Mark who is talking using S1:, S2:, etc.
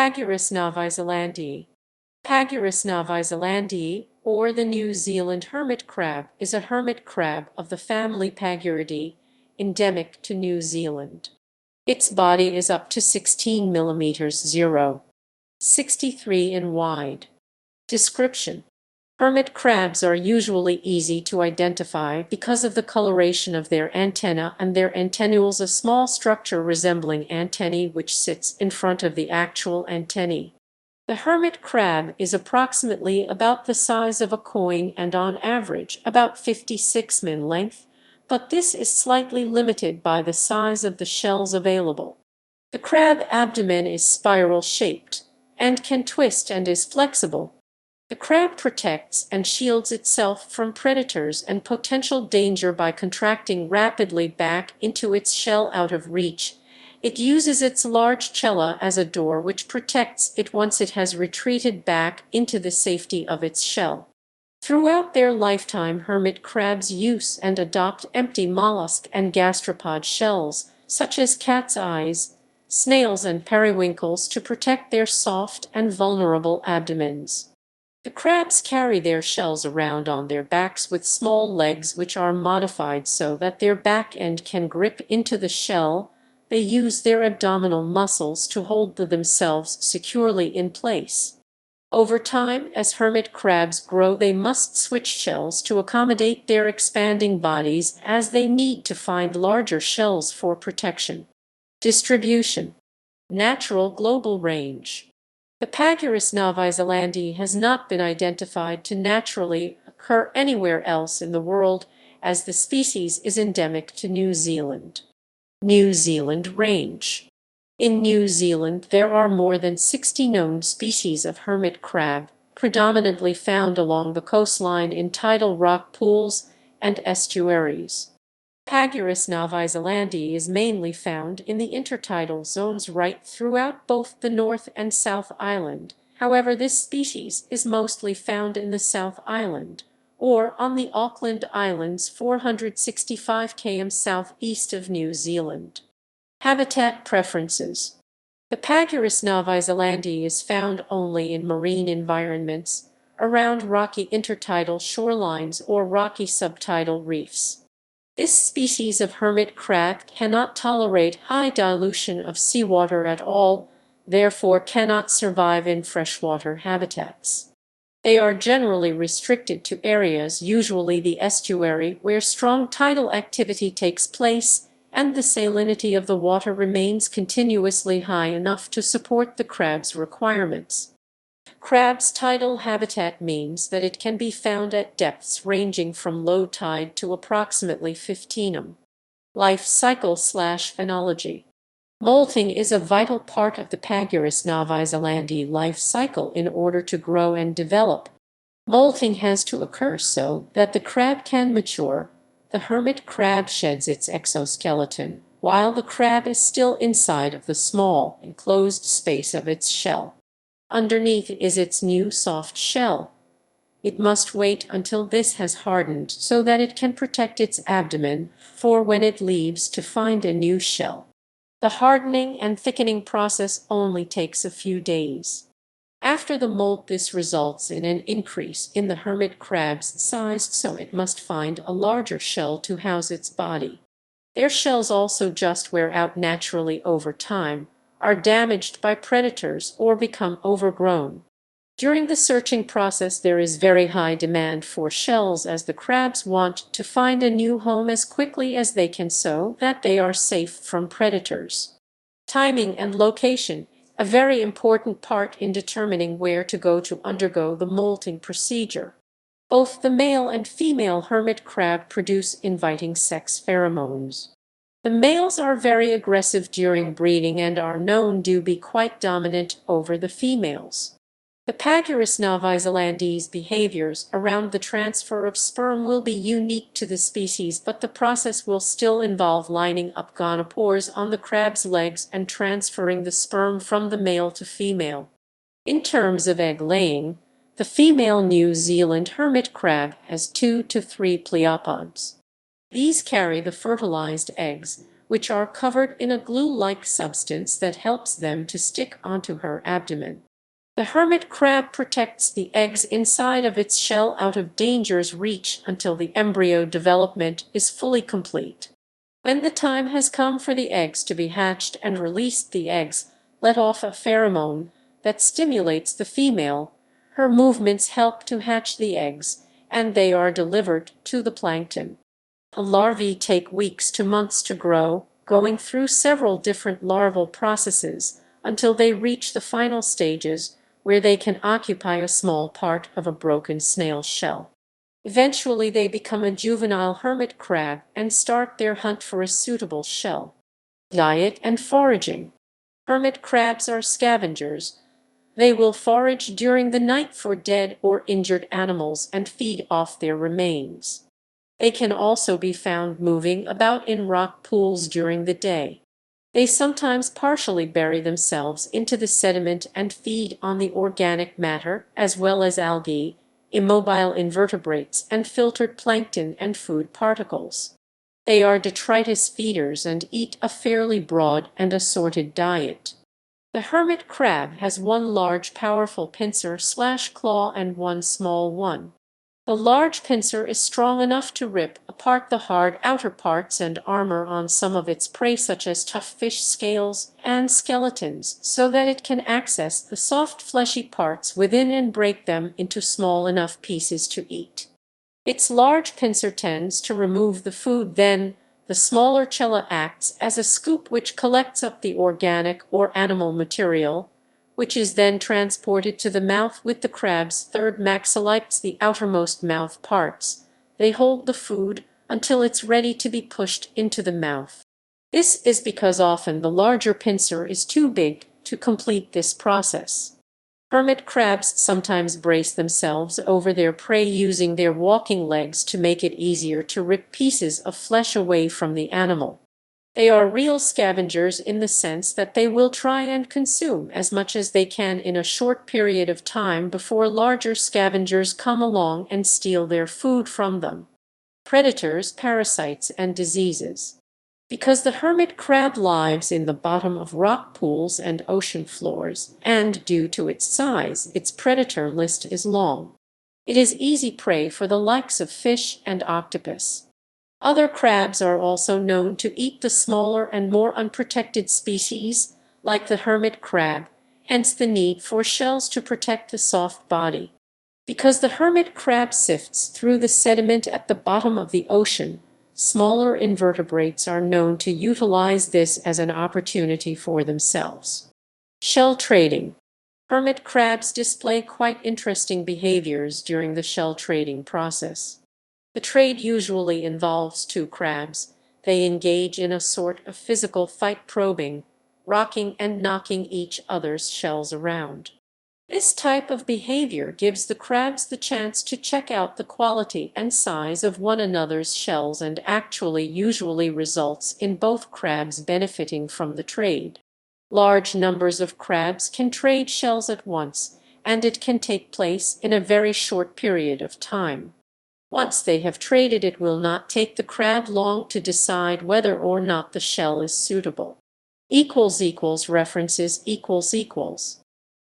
S1: Pagurus novizealandiae. Pagurus novizealandiae, or the New Zealand hermit crab, is a hermit crab of the family Paguridae, endemic to New Zealand. Its body is up to 16 millimeters (0.63 in wide). Description: hermit crabs are usually easy to identify because of the coloration of their antennae and their antennules, a small structure resembling antennae which sits in front of the actual antennae. The hermit crab is approximately about the size of a coin and on average about 56 min length, but this is slightly limited by the size of the shells available. The crab abdomen is spiral-shaped and can twist and is flexible. The crab protects and shields itself from predators and potential danger by contracting rapidly back into its shell out of reach. It uses its large chela as a door which protects it once it has retreated back into the safety of its shell. Throughout their lifetime, hermit crabs use and adopt empty mollusk and gastropod shells, such as cat's eyes, snails, and periwinkles, to protect their soft and vulnerable abdomens. The crabs carry their shells around on their backs with small legs which are modified so that their back end can grip into the shell. They use their abdominal muscles to hold themselves securely in place. Over time, as hermit crabs grow, they must switch shells to accommodate their expanding bodies, as they need to find larger shells for protection. Distribution: natural global range. The Pagurus novizealandiae has not been identified to naturally occur anywhere else in the world, as the species is endemic to New Zealand. New Zealand range. In New Zealand, there are more than 60 known species of hermit crab, predominantly found along the coastline in tidal rock pools and estuaries. Pagurus novizealandiae is mainly found in the intertidal zones right throughout both the North and South Island. However, this species is mostly found in the South Island, or on the Auckland Islands 465 km southeast of New Zealand. Habitat preferences. The Pagurus novizealandiae is found only in marine environments, around rocky intertidal shorelines or rocky subtidal reefs. This species of hermit crab cannot tolerate high dilution of seawater at all, therefore cannot survive in freshwater habitats. They are generally restricted to areas, usually the estuary, where strong tidal activity takes place and the salinity of the water remains continuously high enough to support the crab's requirements. Crab's tidal habitat means that it can be found at depths ranging from low tide to approximately 15 m. Life cycle/phenology. Molting is a vital part of the Pagurus novizealandiae life cycle. In order to grow and develop, molting has to occur so that the crab can mature. The hermit crab sheds its exoskeleton while the crab is still inside of the small, enclosed space of its shell. Underneath is its new soft shell. It must wait until this has hardened so that it can protect its abdomen for when it leaves to find a new shell. The hardening and thickening process only takes a few days. After the molt, this results in an increase in the hermit crab's size, so it must find a larger shell to house its body. Their shells also just wear out naturally over time, are damaged by predators, or become overgrown. During the searching process, there is very high demand for shells, as the crabs want to find a new home as quickly as they can so that they are safe from predators. Timing and location, a very important part in determining where to go to undergo the molting procedure. Both the male and female hermit crab produce inviting sex pheromones. The males are very aggressive during breeding and are known to be quite dominant over the females. The Pagurus novizealandiae's behaviors around the transfer of sperm will be unique to the species, but the process will still involve lining up gonopores on the crab's legs and transferring the sperm from the male to female. In terms of egg laying, the female New Zealand hermit crab has 2 to 3 pleopods. These carry the fertilized eggs, which are covered in a glue-like substance that helps them to stick onto her abdomen. The hermit crab protects the eggs inside of its shell out of danger's reach until the embryo development is fully complete. When the time has come for the eggs to be hatched and released, the eggs let off a pheromone that stimulates the female. Her movements help to hatch the eggs, and they are delivered to the plankton. The larvae take weeks to months to grow, going through several different larval processes until they reach the final stages where they can occupy a small part of a broken snail shell. Eventually, they become a juvenile hermit crab and start their hunt for a suitable shell. Diet and foraging. Hermit crabs are scavengers. They will forage during the night for dead or injured animals and feed off their remains. They can also be found moving about in rock pools during the day. They sometimes partially bury themselves into the sediment and feed on the organic matter as well as algae, immobile invertebrates, and filtered plankton and food particles. They are detritus feeders and eat a fairly broad and assorted diet. The hermit crab has one large powerful pincer/claw and one small one. The large pincer is strong enough to rip apart the hard outer parts and armor on some of its prey such as tough fish scales and skeletons, so that it can access the soft fleshy parts within and break them into small enough pieces to eat. Its large pincer tends to remove the food, then the smaller chela acts as a scoop which collects up the organic or animal material, which is then transported to the mouth with the crab's third maxillites, the outermost mouth parts. They hold the food until it's ready to be pushed into the mouth. This is because often the larger pincer is too big to complete this process. Hermit crabs sometimes brace themselves over their prey using their walking legs to make it easier to rip pieces of flesh away from the animal. They are real scavengers in the sense that they will try and consume as much as they can in a short period of time before larger scavengers come along and steal their food from them. Predators, parasites, and diseases. Because the hermit crab lives in the bottom of rock pools and ocean floors, and due to its size, its predator list is long. It is easy prey for the likes of fish and octopus. Other crabs are also known to eat the smaller and more unprotected species, like the hermit crab, hence the need for shells to protect the soft body. Because the hermit crab sifts through the sediment at the bottom of the ocean, smaller invertebrates are known to utilize this as an opportunity for themselves. Shell trading. Hermit crabs display quite interesting behaviors during the shell trading process. The trade usually involves two crabs. They engage in a sort of physical fight, probing, rocking, and knocking each other's shells around. This type of behavior gives the crabs the chance to check out the quality and size of one another's shells and actually usually results in both crabs benefiting from the trade. Large numbers of crabs can trade shells at once, and it can take place in a very short period of time. Once they have traded, it will not take the crab long to decide whether or not the shell is suitable. References